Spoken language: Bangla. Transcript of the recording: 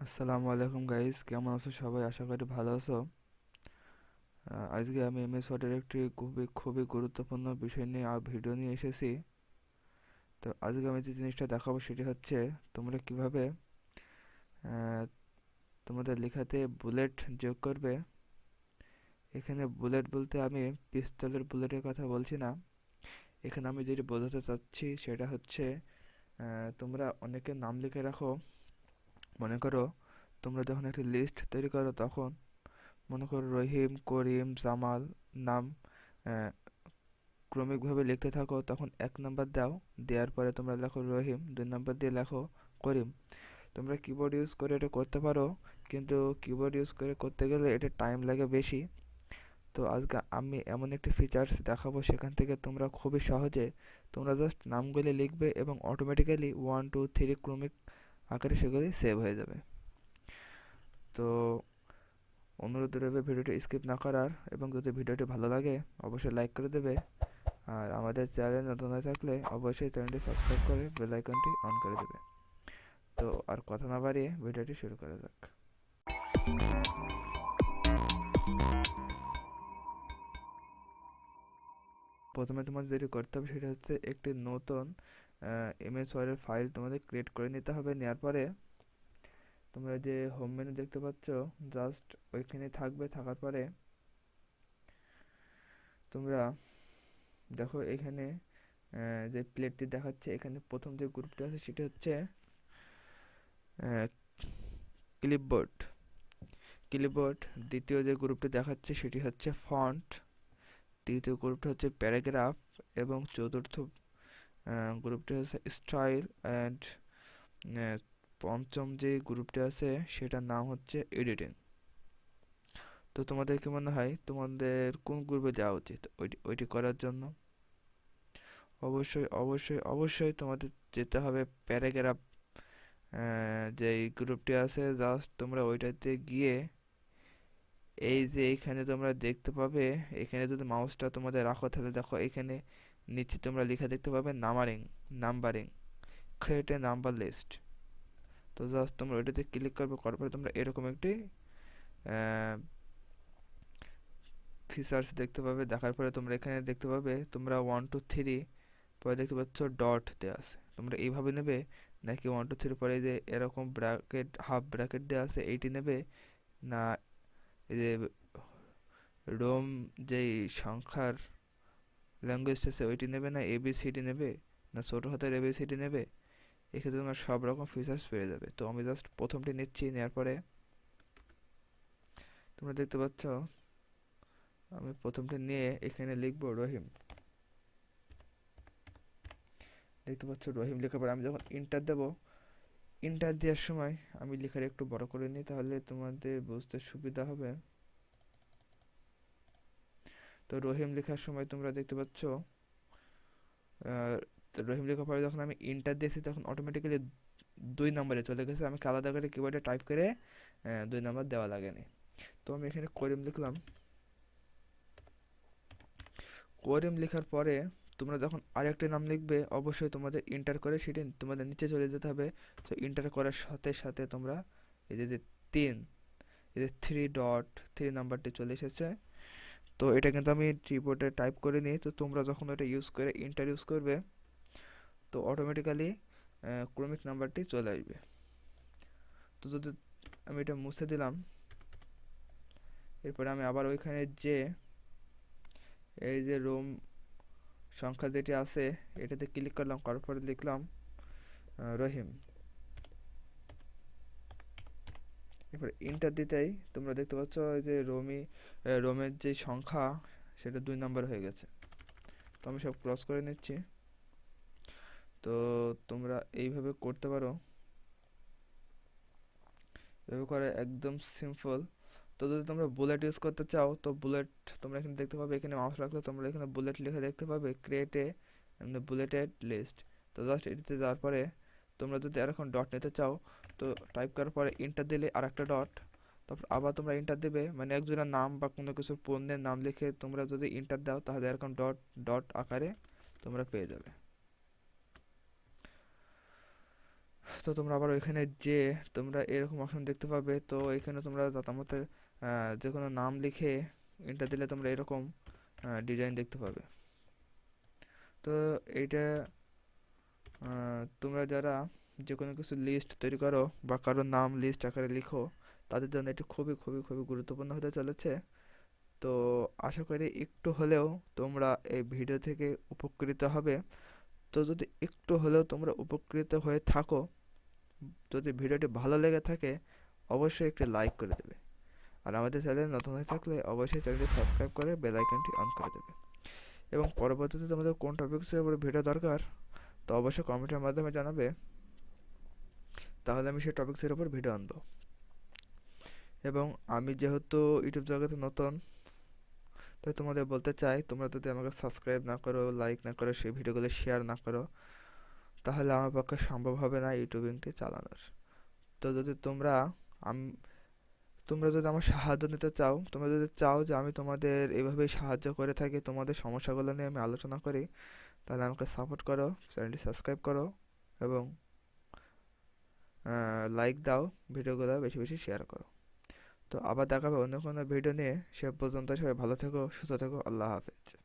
আসসালামু আলাইকুম গাইস, কেমন আছো সবাই? আশা করি ভালো আছো। আজকে আমি এমএস ওয়ার্ডের একটি খুবই গুরুত্বপূর্ণ বিষয় নিয়ে ভিডিও নিয়ে এসেছি। তো আজকে আমি যে জিনিসটা দেখাবো সেটি হচ্ছে তোমরা কিভাবে আহ, তোমাদের লেখাতে বুলেট যোগ করবে। এখানে বুলেট বলতে আমি পিস্তলের বুলেটের কথা বলছি না। এখানে আমি যেটি বোঝাতে চাচ্ছি সেটা হচ্ছে তোমরা অনেকে নাম লিখে রাখো। মনে করো তোমরা যখন একটি লিস্ট তৈরি করো তখন মনে করো রহিম, করিম, জামাল নাম আহ, ক্রমিকভাবে লিখতে থাকো, তখন 1 নাম্বার দাও। দেওয়ার পরে তোমরা লেখো রহিম, 2 নাম্বার দিয়ে লেখো করিম। তোমরা কিবোর্ড ইউজ করে এটা করতে পারো, কিন্তু কিবোর্ড ইউজ করে করতে গেলে এটা টাইম লাগে বেশি। তো আজকে আমি এমন একটি ফিচার্স দেখাবো, সেখান থেকে তোমরা খুবই সহজে তোমরা জাস্ট নামগুলি লিখবে এবং অটোমেটিক্যালি 1 2 3 ক্রমিক আকারে সেগুলি সেভ হয়ে যাবে। তো অনুরোধ রইবে ভিডিওটি স্কিপ না করার, এবং যদি ভিডিওটি ভালো লাগে অবশ্যই লাইক করে দেবে। আর আমাদের চ্যানেল নতুন হয়ে থাকলে অবশ্যই চ্যানেলটি সাবস্ক্রাইব করে বেল আইকনটি অন করে দেবে। তো আর কথা না বাড়িয়ে ভিডিওটি শুরু করা যাক। প্রথমে তোমাদের যেটি করতে হবে সেটা হচ্ছে একটি নতুন এমএস ওয়ার্ডের ফাইল তোমাদের ক্রিয়েট করে নিতে হবে। নেওয়ার পরে তোমরা যে হোম মেনু দেখতে পাচ্ছ, জাস্ট ওইখানে থাকবে। থাকার পরে তোমরা দেখো এখানে যে প্লেটটি দেখাচ্ছে, এখানে প্রথম যে গ্রুপটি আছে সেটি হচ্ছে ক্লিপবোর্ড। ক্লিপবোর্ড দ্বিতীয় যে গ্রুপটি দেখাচ্ছে সেটি হচ্ছে ফন্ট। তৃতীয় গ্রুপটি হচ্ছে প্যারাগ্রাফ, এবং চতুর্থ গ্রুপটি হচ্ছে স্টাইল অ্যান্ড পঞ্চম যে গ্রুপটি আছে সেটার নাম হচ্ছে এডিটিং। তো তোমাদের কি মনে হয় তোমাদের কোন গ্রুপে যাওয়া উচিত ওইটি ওইটি করার জন্য? অবশ্যই অবশ্যই অবশ্যই তোমাদের যেতে হবে প্যারাগ্রাফ যেই গ্রুপটি আছে। জাস্ট তোমরা ওইটাতে গিয়ে এই যে এখানে তোমরা দেখতে পাবে, এখানে যদি মাউসটা তোমাদের রাখো তাহলে দেখো এখানে নিচে তোমরা লেখা দেখতে পাবে numbering create a number list. তো জাস্ট তোমরা ওইটাতে ক্লিক করবে, করার পরে তোমরা এরকম একটি ফিচার্স দেখতে পাবে। দেখার পরে তোমরা এখানে দেখতে পাবে তোমরা 1 2 3 পরে দেখতে পাচ্ছ ডট দেওয়া আছে। তোমরা এইভাবে নেবে, নাকি 1 2 3 পরে যে এরকম ব্র্যাকেট হাফ ব্র্যাকেট দেওয়া আছে এইটি নেবে, না এই যে রোম যেই সংখ্যার ল্যাঙ্গুয়েজ আছে ওইটি নেবে, না এবিসিডি নেবে, না ছোটো হাতের এবিসিডি নেবে? এক্ষেত্রে তোমার সব রকম ফিচার্স পেয়ে যাবে। তো আমি জাস্ট প্রথমটি নিচ্ছি। নেওয়ার পরে তোমরা দেখতে পাচ্ছ আমি প্রথমটি নিয়ে এখানে লিখবো রহিম। দেখতে পাচ্ছ রহিম লেখার পরে আমি যখন ইন্টার দেব, ইন্টার দেওয়ার সময় আমি লেখার একটু বড় করে নিই, তাহলে তোমাদের বুঝতে সুবিধা হবে। তো রহিম লেখার সময় তোমরা দেখতে পাচ্ছ তো রহিম লেখার পরে যখন আমি ইন্টার দিয়েছি তখন অটোমেটিক্যালি 2 নম্বরে চলে গেছে। আমি আলাদা করে কিবোর্ডে টাইপ করে 2 নম্বর দেওয়া লাগেনি। তো আমি এখানে করিম লিখলাম। করিম লেখার পরে তোমরা যখন আরেকটি নাম লিখবে অবশ্যই তোমাদের ইন্টার করে সেটি তোমাদের নিচে চলে যেতে হবে। তো ইন্টার করার সাথে সাথে তোমরা এই যে 3, এই যে 3 নাম্বারটি চলে এসেছে। তো এটা কিন্তু আমি কিবোর্ডে টাইপ করে নিই। তো তোমরা যখন এটা ইউজ করে ইন্টার ইউজ করবে তো অটোমেটিক্যালি ক্রমিক নাম্বারটি চলে আসবে। তো যদি আমি এটা মুছে দিলাম, এরপরে আমি আবার ওইখানে যে এই যে রোম সংখ্যা যেটি আছে এটাতে ক্লিক করলাম, করার পরে লিখলাম রহিম। এরপরে ইন্টার দিতেই তোমরা দেখতে পাচ্ছ যে রোমের যে সংখ্যা সেটা 2 নম্বর হয়ে গেছে। তো আমি সব ক্রস করে নিচ্ছি। তো তোমরা এইভাবে করতে পারো, এভাবে করে একদম সিম্পল। তো যদি তোমরা বুলেট ইউজ করতে চাও তো বুলেট তোমরা এখানে দেখতে পাবে, এখানে মাউস রাখলে তোমরা এখানে বুলেট লিখে দেখতে পাবে ক্রিয়েট এ বুলেটেড লিস্ট। তো জাস্ট এটিতে যাওয়ার পরে তোমরা যদি এরকম ডট নিতে চাও তো টাইপ করার পরে ইন্টার দিলে আর একটা ডট, তারপর আবার তোমরা ইন্টার দেবে, মানে একজনের নাম বা কোনো কিছুর পণ্যের নাম লিখে তোমরা যদি ইন্টার দাও তাহলে এরকম ডট ডট আকারে তোমরা পেয়ে যাবে। তো তোমরা আবার ওইখানে যে তোমরা এরকম অপশন দেখতে পাবে, তো এখানে তোমরা জাতামতে যে কোনো নাম লিখে এন্টার দিলে তোমরা এরকম ডিজাইন দেখতে পাবে। তো এইটা তোমরা যারা যে কোনো কিছু লিস্ট তৈরি করো বা কারোর নাম লিস্ট আকারে লিখো, তাদের জন্য এটি খুবই খুবই খুবই গুরুত্বপূর্ণ হতে চলেছে। তো আশা করি একটু হলেও তোমরা এই ভিডিও থেকে উপকৃত হবে। তো যদি একটু হলেও তোমরা উপকৃত হয়ে থাকো, যদি ভিডিওটি ভালো লেগে থাকে, অবশ্যই একটি লাইক করে দেবে। আর আমাদের চ্যানেল নতুন হয়ে থাকলে অবশ্যই চ্যানেলটি সাবস্ক্রাইব করে বেল আইকনটি অন করে দেবে। এবং পরবর্তীতে তোমাদের কোন টপিকসের উপরে ভিডিও দরকার, তো অবশ্যই কমেন্টের মাধ্যমে জানাবে, তাহলে আমি সেই টপিকসের উপর ভিডিও আনবো। এবং আমি যেহেতু ইউটিউব জগতে নতুন, তাই তোমাদের বলতে চাই, তোমরা যদি আমাকে সাবস্ক্রাইব না করো, লাইক না করো, সেই ভিডিওগুলো শেয়ার না করো, তাহলে আমার পক্ষে সম্ভব হবে না ইউটিউবিংটি চালানোর। তো যদি তোমরা আম- তোমরা যদি আমার সাহায্য নিতে চাও, তোমরা যদি চাও যে আমি তোমাদের এভাবেই সাহায্য করে থাকি, তোমাদের সমস্যাগুলো নিয়ে আমি আলোচনা করি, তাহলে আমাকে সাপোর্ট করো, চ্যানেলটি সাবস্ক্রাইব করো এবং লাইক দাও, ভিডিওগুলো বেশি বেশি শেয়ার করো। তো আবার দেখা হবে অন্য কোনো ভিডিও নিয়ে। সে পর্যন্ত সবাই ভালো থেকো, সুস্থ থেকো। আল্লাহ হাফেজ।